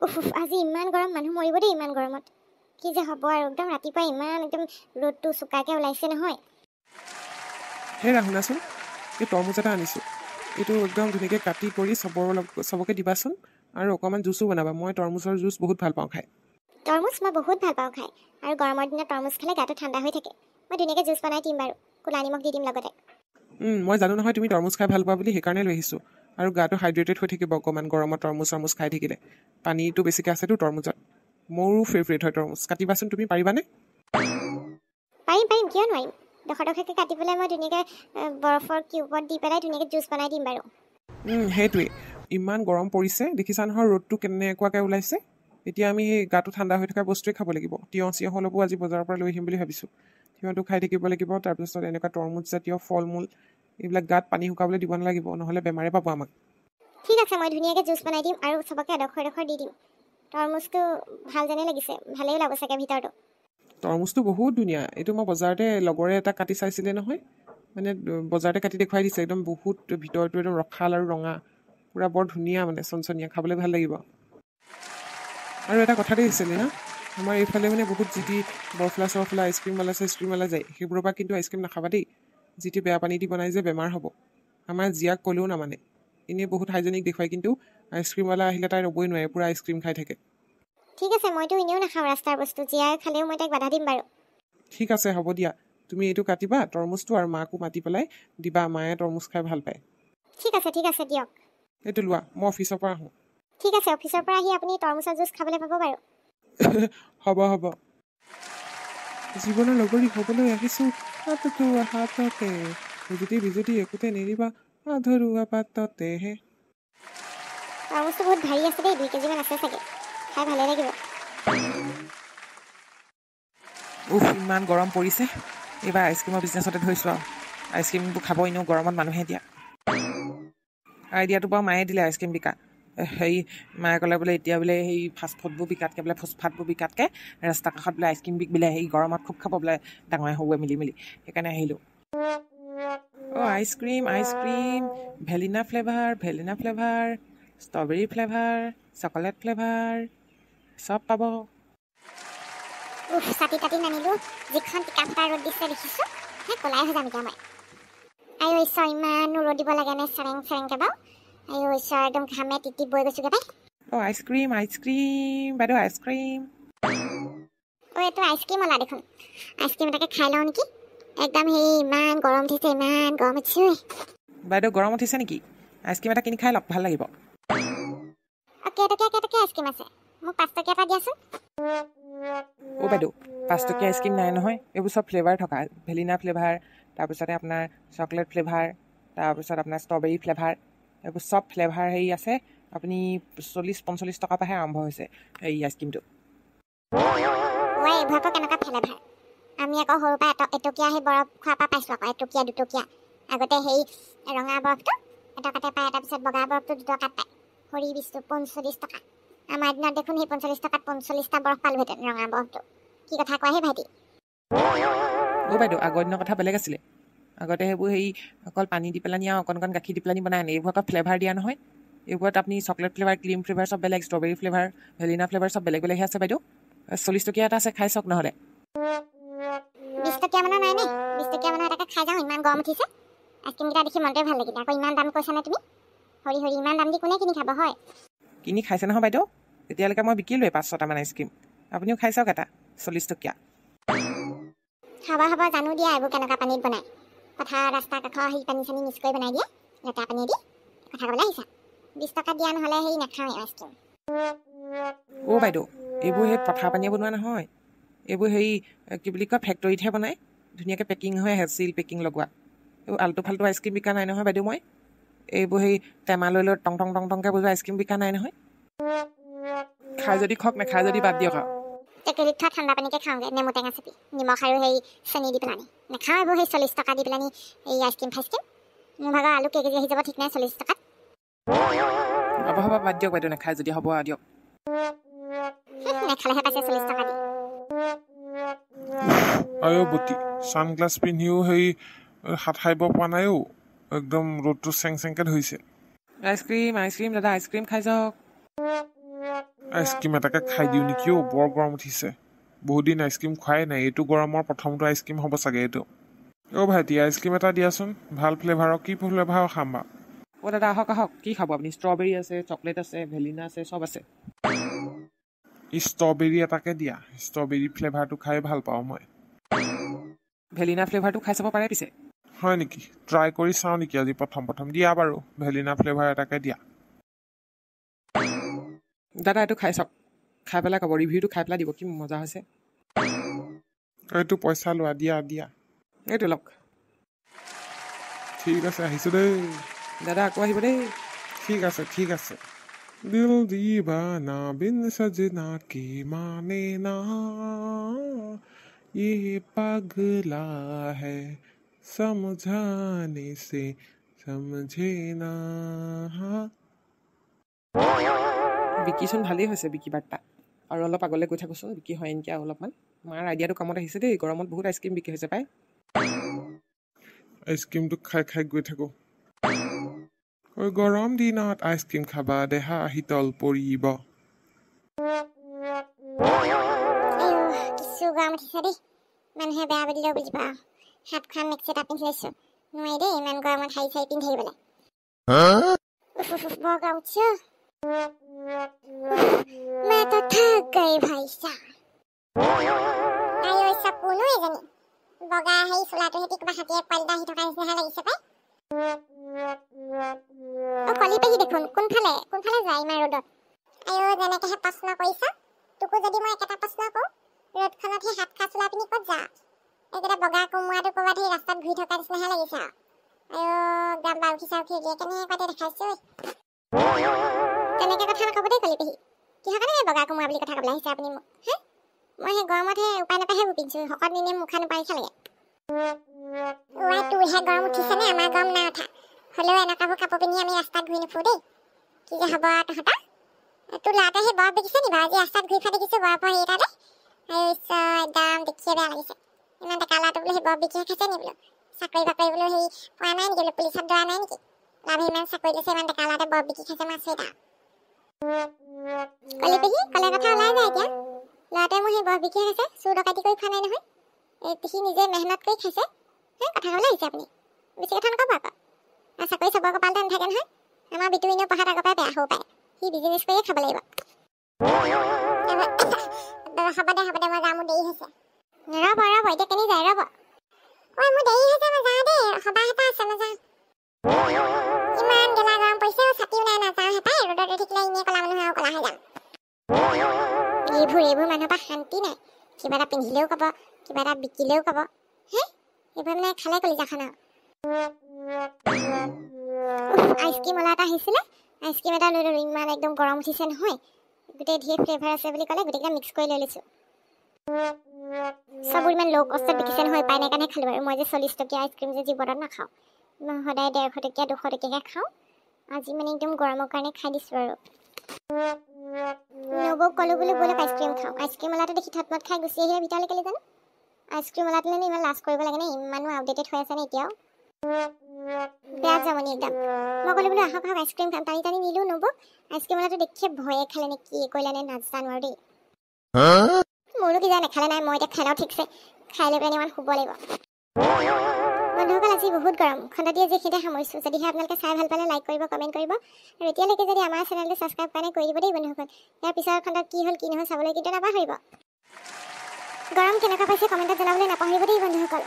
উফ আজি ইমান গৰম, মানুহ মৰিব দেই ইমান গৰমত। কি যে হ'ব আৰু, একদম ৰাতিপুৱা ইমান একদম ৰ'দটো চোকাকৈ ওলাইছে নহয়। হে শুনাচোন, এই তৰমুজ এটা আনিছোঁ। এইটো একদম ধুনীয়াকৈ কাটি কৰি চবকে দিবাচোন, আৰু অকণমান জুচো বনাবা। মই তৰমুজৰ জুচ বহুত ভাল পাওঁ খাই। তৰমুজ মই বহুত ভাল পাওঁ খাই, আৰু গৰমৰ দিনত তৰমুজ খালে গাটো ঠাণ্ডা হৈ থাকে। মই ধুনীয়াকৈ জুচ বনাই দিম বাৰু, ক'লা নিমখ দি দিম লগতে। মই জানো নহয় তুমি তৰমুজ খাই ভাল পোৱা বুলি, সেইকাৰণে লৈ আহিছোঁ। আৰু গাটো হাইড্ৰেটেড হৈ থাকিব অকণমান গৰমত তৰমুজ খাই থাকিলে। পানীটো বেছিকৈ আছেতো তৰমুজত। মোৰো ফেভৰেট হয় তৰমুজ। কাটিবাচোন, তুমি পাৰিবানে? পাৰিম, কিয় নোৱাৰিম। ডোখৰকৈ কাটি পেলাই মই ধুনীয়াকৈ বৰফৰ কিউবত দি পেলাই ধুনীয়াকৈ জুচ বনাই দিম বাৰু। সেইটোৱে, ইমান গৰম পৰিছে দেখিছা নহয়, ৰ'দটো কেনেকুৱাকৈ ওলাইছে। এতিয়া আমি সেই গাটো ঠাণ্ডা হৈ থকা বস্তুৱে খাব লাগিব। তিয়ঁহ অলপো আজি বজাৰৰ পৰা লৈ আহিম বুলি ভাবিছোঁ। তিয়ঁহটো খাই থাকিব লাগিব, তাৰপিছত এনেকুৱা তৰমুজ জাতীয় ফল মূল এইবিলাক গাত পানী শুকাবলৈ দিব নালাগিব, নহ'লে বেমাৰে পাব আমাক। ঠিক আছে, মই ধুনীয়াকৈ জুচ বনাই দিম আৰু চবকে এডোখৰ দি দিম। তৰমুজটো ভাল যেনে লাগিছে, ভালেই ওলাব চাগে ভিতৰটো। তৰমুজটো বহুত ধুনীয়া। এইটো মই বজাৰতে লগৰে এটা কাটি চাইছিলে নহয়, মানে বজাৰতে কাটি দেখুৱাই দিছে। একদম বহুত ভিতৰটো একদম ৰসাল আৰু ৰঙা, পূৰা বৰ ধুনীয়া, মানে চনচনীয়া, খাবলৈ ভাল লাগিব। আৰু এটা কথা দেখিছিলে না, আমাৰ এইফালে মানে বহুত যিটি বৰফলা আইচক্ৰীমৱালা যায়, সেইবোৰৰ পৰা কিন্তু আইচক্ৰীম নাখাবা দেই। যিটি বেয়া পানী দি বনাই যে, বেমাৰ হ'ব। আমাৰ জীয়াক ক'লেও নামানে। এনেই বহুত হাইজেনিক দেখুৱায়, কিন্তু আইচক্ৰীমৱালা আহিলে তাই ৰ'বই নোৱাৰে, পূৰা আইচক্ৰীম খাই থাকে। ঠিক আছে, মইতো এনেও নাখাওঁ ৰাস্তাৰ বস্তু, জীয়াই খালেও মই তাইক বাধা দিম বাৰু। ঠিক আছে, হ'ব দিয়া। তুমি এইটো কাটিবা তৰমুজটো, আৰু মাকো মাতি পেলাই দিবা, মায়ে তৰমুজ খাই ভাল পায়। ঠিক আছে দিয়ক। এইটো লোৱা, মই অফিচৰ পৰা আহোঁ। ঠিক আছে, অফিচৰ পৰা আহি আপুনি তৰমুজৰ জুচ খাবলৈ পাব বাৰু। হ'ব। জীৱনৰ লগৰী হ'বলৈ আহিছোঁ হাততে, বিজুতি একোতে নেৰিবা আধৰুৱা পাততেহে। তৰমুজটো বহুত ভাৰী আছে দেই, 2 কেজিমান আছে চাগে, খাই ভালে লাগিব। ইমান গৰম পৰিছে। এইবাৰ আইচক্ৰীমৰ বিজনেছতে ধৰিছোঁ আৰু। আইচক্ৰীমবোৰ খাব এনেও গৰমত মানুহে দিয়া। আইডিয়াটো বাৰু মায়ে দিলে আইচক্ৰীম বিকা। মায়ে ক'লে বোলে এতিয়া বোলে সেই ফাষ্টফুডবোৰ বিকাতকৈ বোলে ফুচফাটবোৰ বিকাতকৈ ৰাস্তা কাষত বোলে আইচক্ৰীম বিক বোলে, সেই গৰমত খুব খাব বোলে ডাঙৰে সৰুৱে মিলি। সেইকাৰণে আহিলোঁ। Ice cream, vanilla flavour, strawberry flavour, chocolate flavour, চব পাব। ছাতি নানিলোঁ, যিখন টিকা ফটা ৰ'দ দিছে দেখিছোঁ, ক'লাই হৈ যাম এতিয়া মই। আই ঈশ্বৰ, ইমানো ৰ'দ দিব লাগেনে চেৰেংকৈ বাৰু। আই ঈশ্বৰ, একদম ঘামে টিটি বৈ গৈছোগৈ পাই। আইচক্ৰীম বাইদেউ, আইচক্ৰীম। এইটো আইচক্ৰীম ওলা দেখোন। আইচক্ৰীম এটাকে খাই লওঁ নেকি। একদম ইমান গৰম উঠিছে বাইদেউ গৰম উঠিছে নেকি? আইচক্ৰীম এটা কিনি খাই লওক, ভাল লাগিব। কেইটকীয়া আইচক্ৰীম আছে? মোক 5 টকীয়া এটা দিয়াচোন। বাইদেউ 5 টকীয়া আইচক্ৰীম নাই নহয়, এইবোৰ চব ফ্লেভাৰ থকা। ভেনিলা ফ্লেভাৰ, তাৰপিছতে আপোনাৰ চকলেট ফ্লেভাৰ, তাৰপিছত আপোনাৰ ষ্ট্ৰবেৰী ফ্লেভাৰ, এইবোৰ চব ফ্লেভাৰ আছে। আপুনি 40-45 টকাৰ পৰাহে আৰম্ভ হৈছে এই আইচক্ৰীমটো। এইবোৰ আকৌ কেনেকুৱা ফ্লেভাৰ? আমি আকৌ সৰুৰ পৰা এটকীয়া সেই বৰফ খোৱাৰ পৰা পাইছোঁ, আকৌ 1 টকীয়া 2 টকীয়া। আগতে ৰঙা বৰফটো এটকাতে পায়, তাৰপিছত বগা বৰফটো 2 টকাত পায়। সৰি বিচটো 45 টকা। আমাৰ দিনত দেখোন সেই 45 টকাত 45টা বৰফ পালোহেঁতেন, ৰঙা বৰফটো। কি কথা কয় ভাইটি? বাইদেউ আগৰ দিনৰ কথা বেলেগ আছিলে। আগতে সেইবোৰ অকল পানী দি পেলাই আৰু অকণ গাখীৰ দি পেলাই বনাই আনে। এইবোৰ আকৌ ফ্লেভাৰ দিয়া নহয়। এইবোৰত আপুনি চকলেট ফ্লেভাৰ, ক্ৰীম ফ্লেভাৰ চব বেলেগ, ষ্ট্ৰবেৰী ফ্লেভাৰ, ভেনিলা ফ্লেভাৰ চব বেলেগহে আছে বাইদেউ। 40 টকীয়া এটা আছে, খাই চাওক নহ'লে। 20 টকীয়া মানৰ নাই নে? 20 টকীয়া মানৰ এটাকে খাই যাওঁ, ইমান গৰম উঠিছে। আইচক্ৰীমকেইটা দেখি মনটোৱে ভাল লাগিলে। আকৌ ইমান দাম কৈছানে তুমি? হৰি ইমান দাম দি কোনে কিনি খাব হয়? কিনি খাইছে নহয় বাইদেউ, এতিয়ালৈকে মই বিকিলোৱে 5-6টামান আইচক্ৰীম। আপুনিও খাই চাওক এটা, 40 টকীয়া। হ'ব জানো দিয়া, এইবোৰ কেনেকুৱা পানীত বনাই। পথাৰ ৰাস্তা কাষৰ পানী চানী মিক্স কৰি বনাই দিয়ে, লেতেৰা পানী দি। কথা ক'বলৈ আহিছা? 20 টকা দিয়া নহ'লে নাখাওঁ আইচক্ৰীম। বাইদেউ এইবোৰ পথাৰ পানীয়ে বনোৱা নহয়। এইবোৰ কি বুলি কয়, ফেক্টৰীতহে বনায়। ধুনীয়াকৈ পেকিং হৈ আহে, চিল পেকিং লগোৱা। এইবোৰ আল্টু ফাল্টু আইচক্ৰীম বিকা নাই নহয় বাইদেউ মই। এইবোৰ টেমা লৈ টং টংকৈ বজোৱা আইচক্ৰীম বিকা নাই নহয়। খাই যদি খাওক, নাখাই যদি বাদ দিয়ক আৰু। টেকেলিত থোৱা ঠাণ্ডা পানীকে খাওঁগৈ, নেমু টেঙা চেপি, নিমখ আৰু চেনি দি পেলানি। নাখাওঁ এইবোৰ 40 টকা দি পেলানি আইচক্ৰীম ফাইচক্ৰীম। মোৰ ভাগৰ আলু কেজি আহি যাব ঠিক নাই 40 টকাত। হ'ব বাদ দিয়ক বাইদেউ, নাখায় যদি হ'ব আৰু দিয়ক। নেখালেহে পাইছে 40 টকা দি। বটি ছানগ্লাছ পিন্ধিও হাত সাৰিব পৰা নাইও, একদম ৰ'দটো চেংকে ধৰিছে। আইচক্ৰীম দাদা, আইচক্ৰীম খাই যাওক। আইচক্ৰীম এটাকে খাই দিওঁ নেকি অ' বৰ গৰম উঠিছে বহুত দিন আইচক্ৰীম খোৱাই নাই এইটো গৰমৰ প্ৰথমটো আইচক্ৰীম হ'ব চাগে এইটো অ' ভাইটি আইচক্ৰীম এটা দিয়াচোন ভাল ফ্লেভাৰৰ কি ফ্লেভাৰৰ খাম বাৰু অ' দাদা আহক আহক কি খাব আপুনি ষ্ট্ৰবেৰী আছে চকলেট আছে ভেলিনা আছে চব আছে ষ্ট্ৰবেৰী এটাকে দিয়া ষ্ট্ৰবেৰী ফ্লেভাৰটো খাই ভাল পাওঁ মই ভেলিনা ফ্লেভাৰটো খাই চাব পাৰে পিছে হয় নেকি ট্ৰাই কৰি চাওঁ নেকি আজি প্ৰথম দিয়া বাৰু ভেলিনা ফ্লেভাৰ এটাকে দিয়া দাদা এইটো খাই চাওক খাই পেলাই ক'ব ৰিভিউটো খাই পেলাই দিব কি মজা হৈছে এইটো পইচা লোৱা দিয়া এইটো লওক ঠিক আছে আহিছোঁ দেই দাদা আকৌ আহিব দেই ঠিক আছে দিল दीवाना बिन सजना के माने ना ये पगला है समझाने से समझे ना বিকিচোন ভালেই হৈছে বিকি বাৰ্তা আৰু অলপ আগলৈ গৈ থাকোঁচোন বিকি হয় নেকি আৰু অলপমান মাৰ আইডিয়াটো কামত আহিছে দেই গৰমত বহুত আইচক্ৰীম বিকি হৈছে পাই আইচক্ৰীমটো খাই গৈ থাকোঁ গৰম দিনত আইচক্ৰীম খাবা দেহা শীতল পৰিব কিছু গৰম উঠিছে দেই মানুহে বেয়া বুলিলেও বুজি পাওঁ হাতখন মেক্সি এটা পিন্ধি লৈছোঁ নোৱাৰি দেই ইমান গৰমত শাৰী চাৰী পিন্ধি থাকিবলৈ বৰ গৰম উঠিছে मैं तो थक गई भाई साहब आयो सब कोनो एजनी बगा है सुलाটো হেতি কিবা হাতিয়ে পালদা হি থকা নিচিনা লাগিছে পাই ও কলি পেহি দেখোন কোনফালে যায় ইমান ৰ'দত আয়ো যেনেকৈ প্ৰশ্ন কৰিছা তোকো যদি মই এটা প্ৰশ্ন কওঁ ৰ'দখনত হে হাত খাচুলা পিনি ক'ত যা এইকেইটা বগা কোমোৰাটো ক'ৰবাত সেই ৰাস্তাত ঘূৰি থকা নিচিনা লাগিছে আয়ো গাম বা উঠি দিয়ে কেনেকুৱাতে দেখাইছে তেনেকৈ কথা নক'ব দেই কলি পেহি কিহৰ কাৰণে বগা কোমোৰা বুলি কথা ক'বলৈ আহিছে আপুনি মোক হে মই সেই গৰমতহে উপায় নাপায়হে পিন্ধিছোঁ শকত নিনে মুখা নোপাৰিছে লাগে ৱাই তোৰহে গৰম উঠিছেনে আমাৰ গৰম নাই উঠা হ'লেও এনেকুৱাবোৰ কাপোৰ পিন্ধি আমি ৰাস্তাত ঘূৰি নুফুৰোঁ দেই কি যে হ'ব তহঁতৰ তোৰ ল'ৰাটোৱে সেই বৰফ দেখিছে নি বাৰু আজি ৰাস্তাত ঘূৰি ফুৰা দেখিছোঁ বৰফৰ হেৰি এটাতে একদম দেখিয়ে বেয়া লাগিছে ইমান ডেকা ল'ৰাটো বোলো সেই বৰফ বিকিহে খাইছে নি বোলো চাকৰি বাকৰি বোলো হেৰি পোৱা নাই নেকি বোলো পুলিচত দৌৰা নাই নেকি লাভে ইমান চাকৰি লৈছে ইমান ডেকা ল'ৰাটোৱে বৰফ বিকি খাইছে মাছ এটা কলি পেহি কলে কথা ওলাই যায় এতিয়া ল'ৰাটোৱে মোৰ সেই বৰফ বিকিহে খাইছে চুৰ ডকাইতি কৰি খোৱা নাই নহয় সি নিজে মেহনত কৰি খাইছে কথা ক'বলৈ আহিছে আপুনি বেছি কথা নক'ব আকৌ চাকৰি চবৰ কপালতে নাথাকে নহয় আমাৰ বিটু এনেও পঢ়াত আগৰ পৰাই বেয়া হ'ব পাৰে সি বিজনেছ কৰিয়ে খাব লাগিব হ'ব দে মই যাওঁ মোৰ দেৰি হৈছে ৰ'ব এতিয়া কেনি যায় ৰ'ব ঐ মোৰ দেৰি হৈছে মই যাওঁ দেই সবাহ এটা আছে মই যাওঁ ইমান গেলা গৰম পৰিছে ছাতিও নাই নাযাওঁ হেপাই ৰ'দত থাকিলে এনেই ক'লা মানুহ আৰু ক'লা হৈ যাম এইবোৰ মানুহৰ পৰা শান্তি নাই কিবা এটা পিন্ধিলেও ক'ব কিবা এটা বিকিলেও ক'ব হে এইবোৰ মানে খালে কলিজাখন আৰু আইচক্ৰীম ওলা এটা আহিছিলে আইচক্ৰীম এটা লৈ ল'লোঁ ইমান একদম গৰম উঠিছে নহয় গোটেই ধেৰ ফ্লেভাৰ আছে বুলি ক'লে গোটেইকেইটা মিক্স কৰি লৈ লৈছোঁ চববোৰ ইমান ল' কষ্টত বিকিছে নহয় পাই নাই কাৰণে খালোঁ আৰু মই যে 40 টকীয়া আইচক্ৰীম যে জীৱনত নাখাওঁ মই সদায় 150 টকীয়া 200 টকীয়াকৈ খাওঁ আজি মানে একদম গৰমৰ কাৰণে খাই দিছোঁ আৰু নবৌক ক'লোঁ বোলো ব'লক আইচক্ৰীম খাওঁ আইচক্ৰীম ওলাটো দেখি থটমট খাই গুচি আহিলে ভিতৰলৈ কেলৈ জানো আইচক্ৰীম ওলাটোলৈ ইমান লাজ কৰিব লাগে নে ইমানো আপডেটেড হৈ আছে নে এতিয়াও বেয়া জমনি একদম মই ক'লোঁ বোলো আহক আইচক্ৰীম খাম টানি নিলোঁ নবৌক আইচক্ৰীম ওলাটো দেখিয়ে ভয়ে খালে নে কি কৰিলে নে নাজানো আৰু দেই মোৰো কি যায় নেখালে নাই মই এতিয়া খাই লওঁ ঠিকছে খাই লৈ পেলাই ইমান শুব লাগিব বন্ধুসকল আজি বহুত গৰম খণ্ডটিয়ে যিখিনিতে সামৰিছোঁ যদিহে আপোনালোকে চাই ভাল পালে লাইক কৰিব কমেণ্ট কৰিব আৰু এতিয়ালৈকে যদি আমাৰ চেনেলটো ছাবস্ক্ৰাইব কৰা নাই কৰি দিব দেই বন্ধুসকল ইয়াৰ পিছৰ খণ্ডত কি হ'ল কি নহয় চাবলৈ কিন্তু নাপাহৰিব গৰম কেনেকুৱা পাইছে কমেণ্টত জনাবলৈ নাপাহৰিব দেই বন্ধুসকল